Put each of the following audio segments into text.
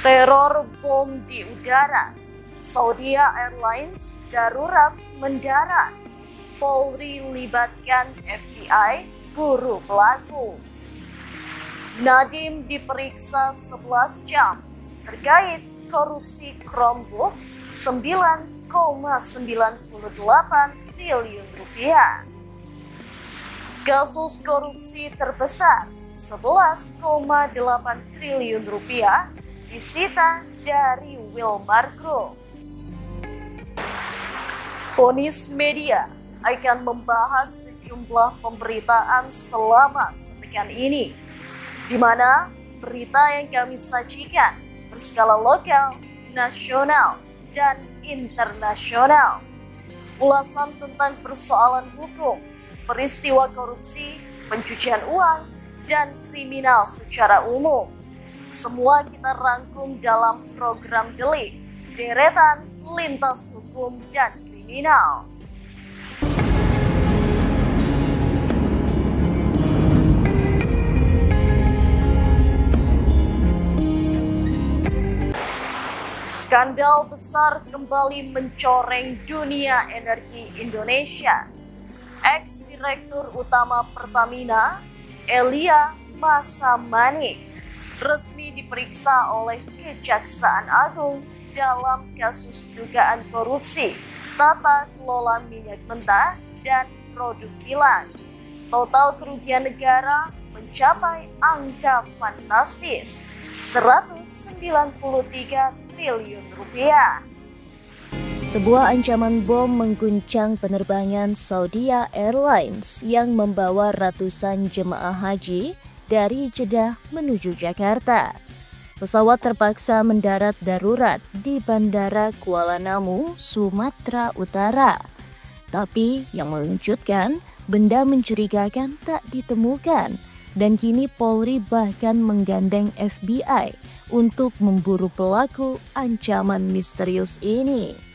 Teror bom di udara, Saudia Airlines darurat mendarat, Polri libatkan FBI buru pelaku. Nadiem diperiksa 11 jam terkait korupsi Chromebook 9,98 triliun rupiah. Kasus korupsi terbesar 11,8 triliun rupiah disita dari Wilmar Group. Vonis Media akan membahas sejumlah pemberitaan selama sepekan ini, di mana berita yang kami sajikan berskala lokal, nasional, dan internasional. Ulasan tentang persoalan hukum, peristiwa korupsi, pencucian uang, dan kriminal secara umum. Semua kita rangkum dalam program Delik, deretan lintas hukum dan kriminal. Skandal besar kembali mencoreng dunia energi Indonesia. Ex-Direktur Utama Pertamina, Elia Masamani, resmi diperiksa oleh Kejaksaan Agung dalam kasus dugaan korupsi tata kelola minyak mentah dan produk kilang. Total kerugian negara mencapai angka fantastis, 193 triliun rupiah. Sebuah ancaman bom mengguncang penerbangan Saudia Airlines yang membawa ratusan jemaah haji dari Jeddah menuju Jakarta. Pesawat terpaksa mendarat darurat di Bandara Kuala Namu, Sumatera Utara. Tapi yang mengejutkan, benda mencurigakan tak ditemukan, dan kini Polri bahkan menggandeng FBI untuk memburu pelaku ancaman misterius ini.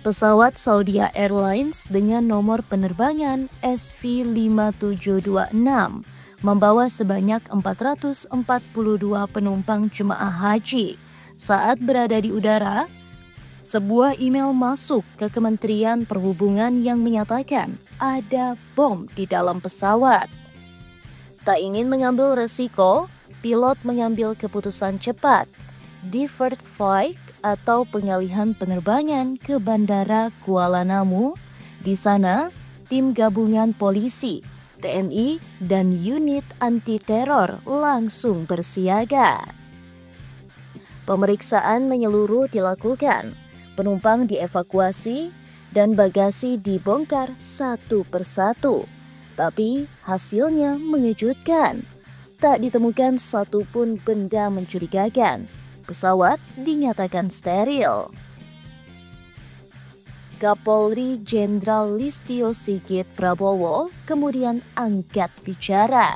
Pesawat Saudia Airlines dengan nomor penerbangan SV5726 membawa sebanyak 442 penumpang jemaah haji. Saat berada di udara, sebuah email masuk ke Kementerian Perhubungan yang menyatakan ada bom di dalam pesawat. Tak ingin mengambil resiko, pilot mengambil keputusan cepat, deferred flight atau pengalihan penerbangan ke Bandara Kuala Namu. Di sana, tim gabungan polisi, TNI, dan unit anti-teror langsung bersiaga. Pemeriksaan menyeluruh dilakukan, penumpang dievakuasi, dan bagasi dibongkar satu persatu. Tapi hasilnya mengejutkan. Tak ditemukan satupun benda mencurigakan. Pesawat dinyatakan steril. Kapolri Jenderal Listio Sigit Prabowo kemudian angkat bicara.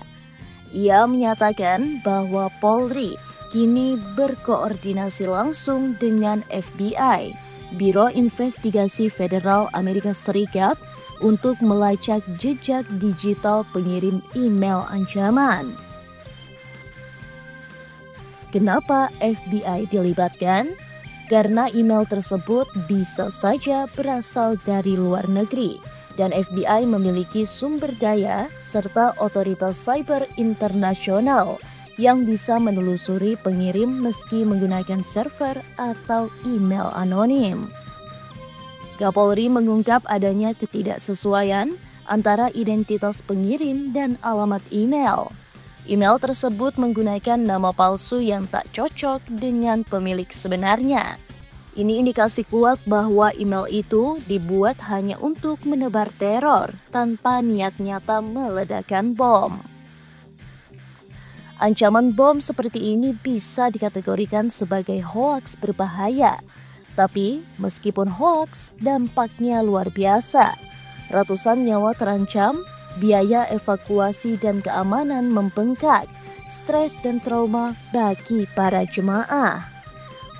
Ia menyatakan bahwa Polri kini berkoordinasi langsung dengan FBI, Biro Investigasi Federal Amerika Serikat, untuk melacak jejak digital pengirim email ancaman. Kenapa FBI dilibatkan? Karena email tersebut bisa saja berasal dari luar negeri dan FBI memiliki sumber daya serta otoritas cyber internasional yang bisa menelusuri pengirim meski menggunakan server atau email anonim. Kapolri mengungkap adanya ketidaksesuaian antara identitas pengirim dan alamat email. Email tersebut menggunakan nama palsu yang tak cocok dengan pemilik sebenarnya. Ini indikasi kuat bahwa email itu dibuat hanya untuk menebar teror tanpa niat nyata meledakkan bom. Ancaman bom seperti ini bisa dikategorikan sebagai hoaks berbahaya. Tapi meskipun hoaks, dampaknya luar biasa. Ratusan nyawa terancam, biaya evakuasi dan keamanan membengkak, stres dan trauma bagi para jemaah.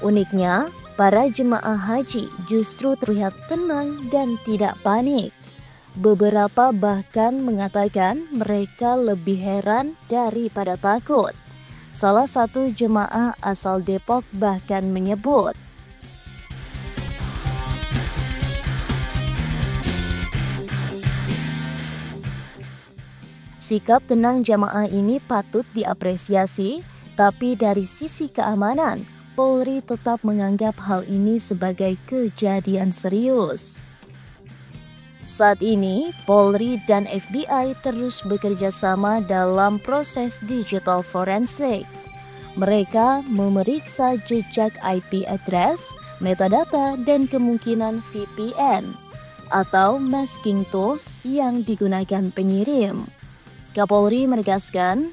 Uniknya, para jemaah haji justru terlihat tenang dan tidak panik. Beberapa bahkan mengatakan mereka lebih heran daripada takut. Salah satu jemaah asal Depok bahkan menyebut, sikap tenang jamaah ini patut diapresiasi, tapi dari sisi keamanan, Polri tetap menganggap hal ini sebagai kejadian serius. Saat ini, Polri dan FBI terus bekerja sama dalam proses digital forensik. Mereka memeriksa jejak IP address, metadata, dan kemungkinan VPN atau masking tools yang digunakan pengirim. Kapolri menegaskan,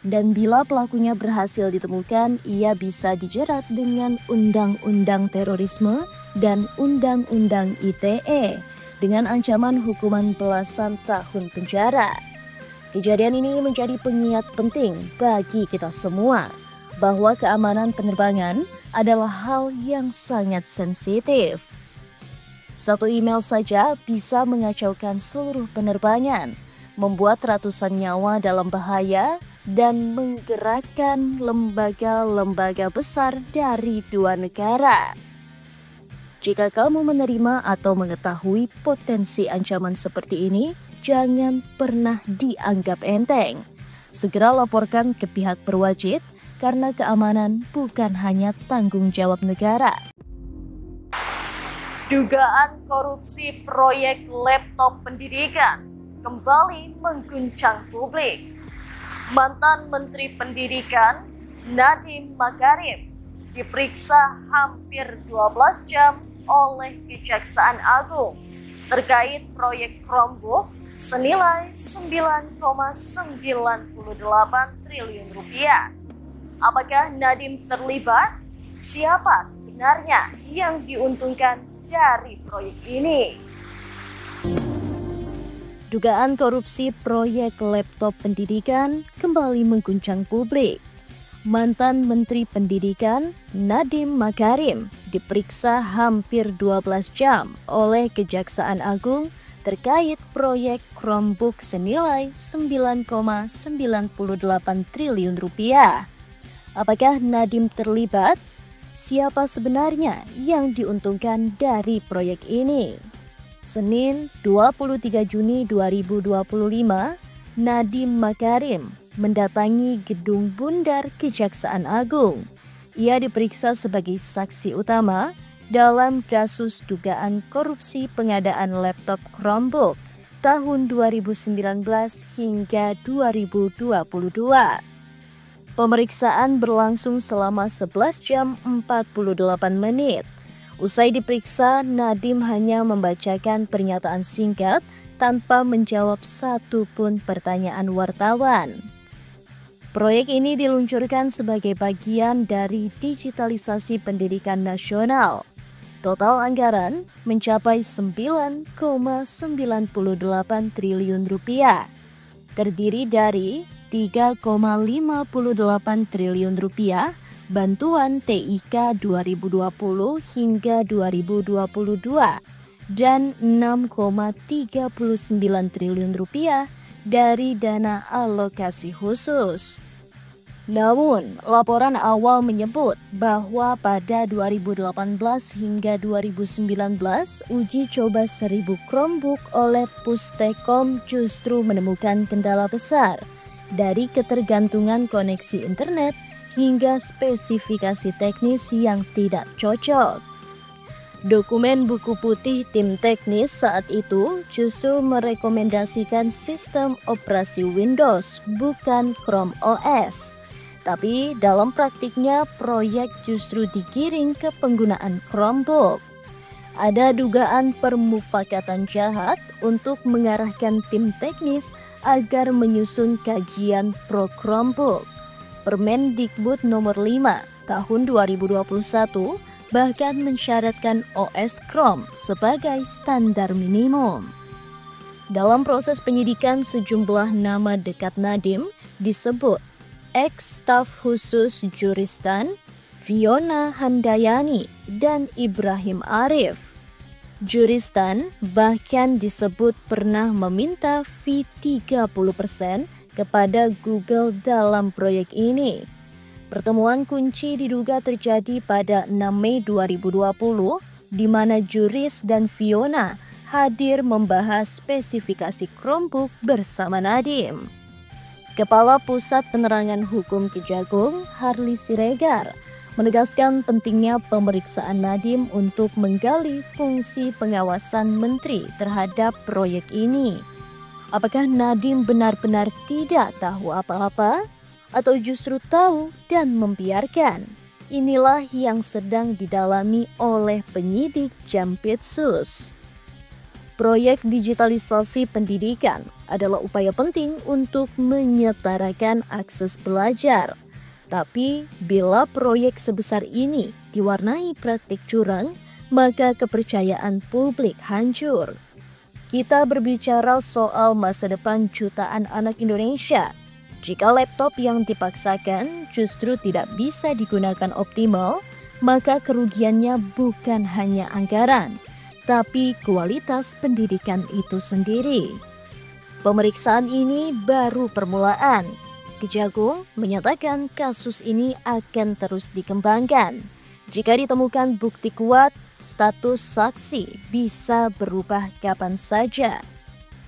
dan bila pelakunya berhasil ditemukan, ia bisa dijerat dengan Undang-Undang Terorisme dan Undang-Undang ITE dengan ancaman hukuman belasan tahun penjara. Kejadian ini menjadi pengingat penting bagi kita semua bahwa keamanan penerbangan adalah hal yang sangat sensitif. Satu email saja bisa mengacaukan seluruh penerbangan, membuat ratusan nyawa dalam bahaya, dan menggerakkan lembaga-lembaga besar dari dua negara. Jika kamu menerima atau mengetahui potensi ancaman seperti ini, jangan pernah dianggap enteng. Segera laporkan ke pihak berwajib, karena keamanan bukan hanya tanggung jawab negara. Dugaan korupsi proyek laptop pendidikan kembali mengguncang publik. Mantan Menteri Pendidikan Nadiem Makarim diperiksa hampir 12 jam oleh Kejaksaan Agung terkait proyek Chromebook senilai 9,98 triliun rupiah. Apakah Nadiem terlibat? Siapa sebenarnya yang diuntungkan dari proyek ini? Dugaan korupsi proyek laptop pendidikan kembali mengguncang publik. Mantan Menteri Pendidikan Nadiem Makarim diperiksa hampir 12 jam oleh Kejaksaan Agung terkait proyek Chromebook senilai 9,98 triliun rupiah. Apakah Nadiem terlibat? Siapa sebenarnya yang diuntungkan dari proyek ini? Senin 23 Juni 2025, Nadiem Makarim mendatangi Gedung Bundar Kejaksaan Agung. Ia diperiksa sebagai saksi utama dalam kasus dugaan korupsi pengadaan laptop Chromebook tahun 2019 hingga 2022. Pemeriksaan berlangsung selama 11 jam 48 menit. Usai diperiksa, Nadiem hanya membacakan pernyataan singkat tanpa menjawab satu pun pertanyaan wartawan. Proyek ini diluncurkan sebagai bagian dari digitalisasi pendidikan nasional. Total anggaran mencapai 9,98 triliun rupiah. Terdiri dari 3,58 triliun rupiah bantuan TIK 2020 hingga 2022 dan 6,39 triliun rupiah dari dana alokasi khusus. Namun, laporan awal menyebut bahwa pada 2018 hingga 2019 uji coba 1000 Chromebook oleh Pustekom justru menemukan kendala besar, dari ketergantungan koneksi internet hingga spesifikasi teknis yang tidak cocok. Dokumen buku putih tim teknis saat itu justru merekomendasikan sistem operasi Windows, bukan Chrome OS. Tapi dalam praktiknya proyek justru digiring ke penggunaan Chromebook. Ada dugaan permufakatan jahat untuk mengarahkan tim teknis agar menyusun kajian pro Chromebook. Permendikbud nomor 5 tahun 2021 bahkan mensyaratkan OS Chrome sebagai standar minimum. Dalam proses penyidikan, sejumlah nama dekat Nadiem disebut ex-staf khusus Juristan, Fiona Handayani, dan Ibrahim Arif. Juristan bahkan disebut pernah meminta fee 30% kepada Google dalam proyek ini. Pertemuan kunci diduga terjadi pada 6 Mei 2020, di mana Juris dan Fiona hadir membahas spesifikasi Chromebook bersama Nadiem. Kepala Pusat Penerangan Hukum Kejagung, Harley Siregar, menegaskan pentingnya pemeriksaan Nadiem untuk menggali fungsi pengawasan menteri terhadap proyek ini. Apakah Nadiem benar-benar tidak tahu apa-apa? Atau justru tahu dan membiarkan? Inilah yang sedang didalami oleh penyidik Jampitsus. Proyek digitalisasi pendidikan adalah upaya penting untuk menyetarakan akses belajar. Tapi bila proyek sebesar ini diwarnai praktik curang, maka kepercayaan publik hancur. Kita berbicara soal masa depan jutaan anak Indonesia. Jika laptop yang dipaksakan justru tidak bisa digunakan optimal, maka kerugiannya bukan hanya anggaran, tapi kualitas pendidikan itu sendiri. Pemeriksaan ini baru permulaan. Kejagung menyatakan kasus ini akan terus dikembangkan. Jika ditemukan bukti kuat, status saksi bisa berubah kapan saja.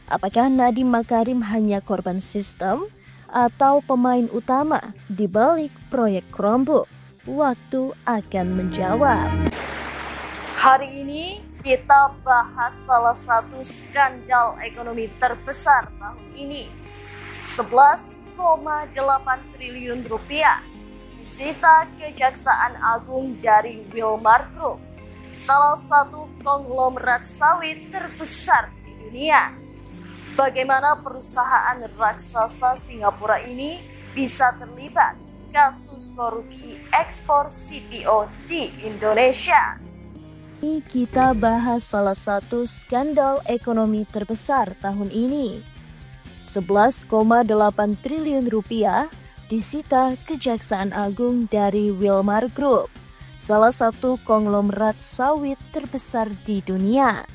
Apakah Nadiem Makarim hanya korban sistem atau pemain utama di balik proyek Chromebook? Waktu akan menjawab. Hari ini kita bahas salah satu skandal ekonomi terbesar tahun ini. 11,8 triliun rupiah disita Kejaksaan Agung dari Wilmar Group, salah satu konglomerat sawit terbesar di dunia. Bagaimana perusahaan raksasa Singapura ini bisa terlibat kasus korupsi ekspor CPO di Indonesia? Kita bahas salah satu skandal ekonomi terbesar tahun ini. 11,8 triliun rupiah disita Kejaksaan Agung dari Wilmar Group, salah satu konglomerat sawit terbesar di dunia.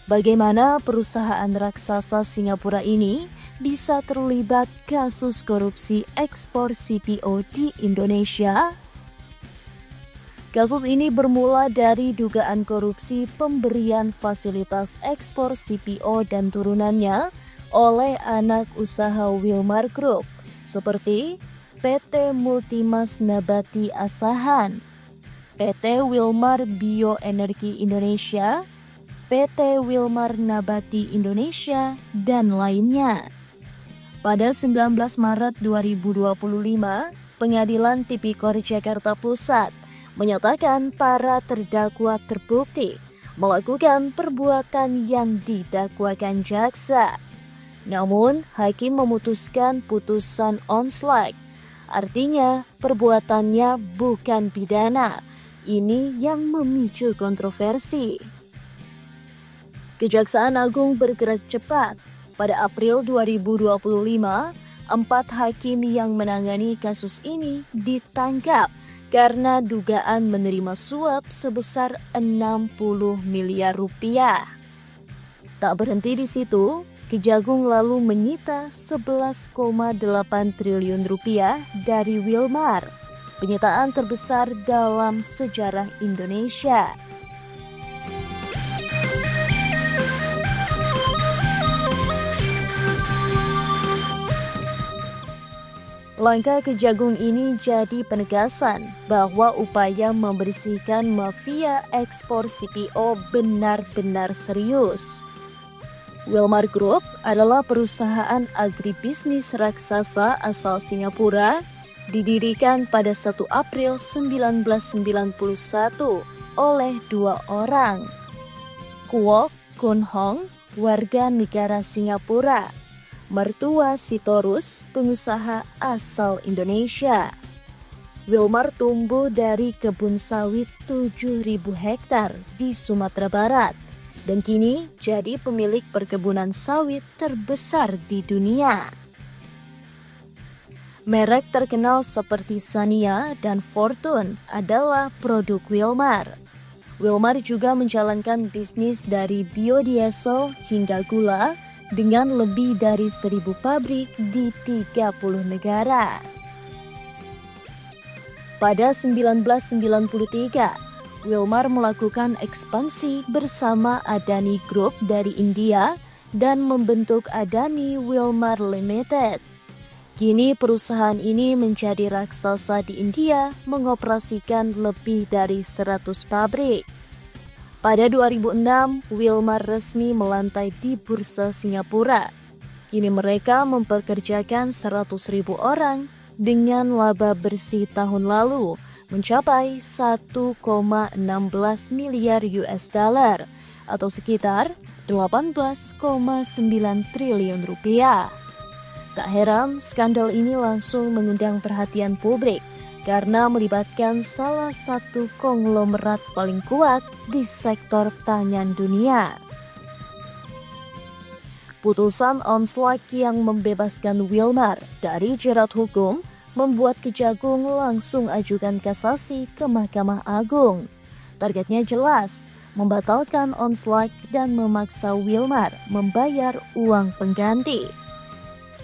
Bagaimana perusahaan raksasa Singapura ini bisa terlibat kasus korupsi ekspor CPO di Indonesia? Kasus ini bermula dari dugaan korupsi pemberian fasilitas ekspor CPO dan turunannya oleh anak usaha Wilmar Group seperti PT Multimas Nabati Asahan, PT Wilmar Bioenergi Indonesia, PT Wilmar Nabati Indonesia, dan lainnya. Pada 19 Maret 2025, Pengadilan Tipikor Jakarta Pusat menyatakan para terdakwa terbukti melakukan perbuatan yang didakwakan jaksa. Namun, hakim memutuskan putusan onslaught. Artinya, perbuatannya bukan pidana. Ini yang memicu kontroversi. Kejaksaan Agung bergerak cepat. Pada April 2025, 4 hakim yang menangani kasus ini ditangkap karena dugaan menerima suap sebesar 60 miliar rupiah. Tak berhenti di situ, Kejagung lalu menyita 11,8 triliun rupiah dari Wilmar, penyitaan terbesar dalam sejarah Indonesia. Langkah Kejagung ini jadi penegasan bahwa upaya membersihkan mafia ekspor CPO benar-benar serius. Wilmar Group adalah perusahaan agribisnis raksasa asal Singapura, didirikan pada 1 April 1991 oleh 2 orang. Kwok Kun Hong, warga negara Singapura, mertua Sitorus, pengusaha asal Indonesia. Wilmar tumbuh dari kebun sawit 7.000 hektar di Sumatera Barat dan kini jadi pemilik perkebunan sawit terbesar di dunia. Merek terkenal seperti Sania dan Fortune adalah produk Wilmar. Wilmar juga menjalankan bisnis dari biodiesel hingga gula dengan lebih dari 1.000 pabrik di 30 negara. Pada 1993, Wilmar melakukan ekspansi bersama Adani Group dari India dan membentuk Adani Wilmar Limited. Kini perusahaan ini menjadi raksasa di India, mengoperasikan lebih dari 100 pabrik. Pada 2006, Wilmar resmi melantai di Bursa Singapura. Kini mereka mempekerjakan 100.000 orang dengan laba bersih tahun lalu mencapai 1,16 miliar US dollar atau sekitar 18,9 triliun rupiah. Tak heran, skandal ini langsung mengundang perhatian publik karena melibatkan salah satu konglomerat paling kuat di sektor pangan dunia. Putusan Onslaught yang membebaskan Wilmar dari jerat hukum membuat Kejagung langsung ajukan kasasi ke Mahkamah Agung. Targetnya jelas, membatalkan Onslaught dan memaksa Wilmar membayar uang pengganti.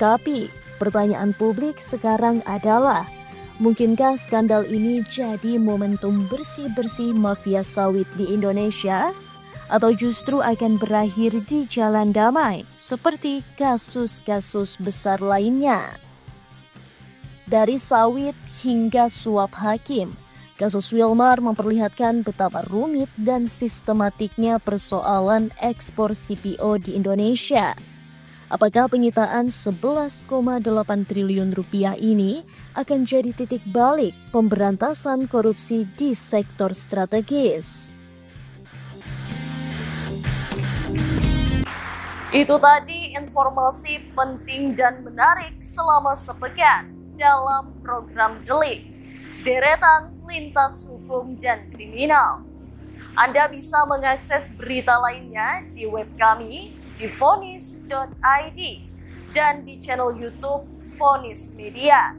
Tapi, pertanyaan publik sekarang adalah, mungkinkah skandal ini jadi momentum bersih-bersih mafia sawit di Indonesia? Atau justru akan berakhir di jalan damai seperti kasus-kasus besar lainnya? Dari sawit hingga suap hakim, kasus Wilmar memperlihatkan betapa rumit dan sistematiknya persoalan ekspor CPO di Indonesia. Apakah penyitaan 11,8 triliun rupiah ini akan jadi titik balik pemberantasan korupsi di sektor strategis? Itu tadi informasi penting dan menarik selama sepekan dalam program Delik, Deretan Lintas Hukum dan Kriminal. Anda bisa mengakses berita lainnya di web kami di vonis.id dan di channel YouTube Vonis Media.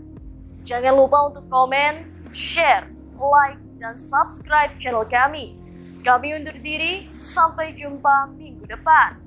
Jangan lupa untuk komen, share, like, dan subscribe channel kami. Kami undur diri, sampai jumpa minggu depan.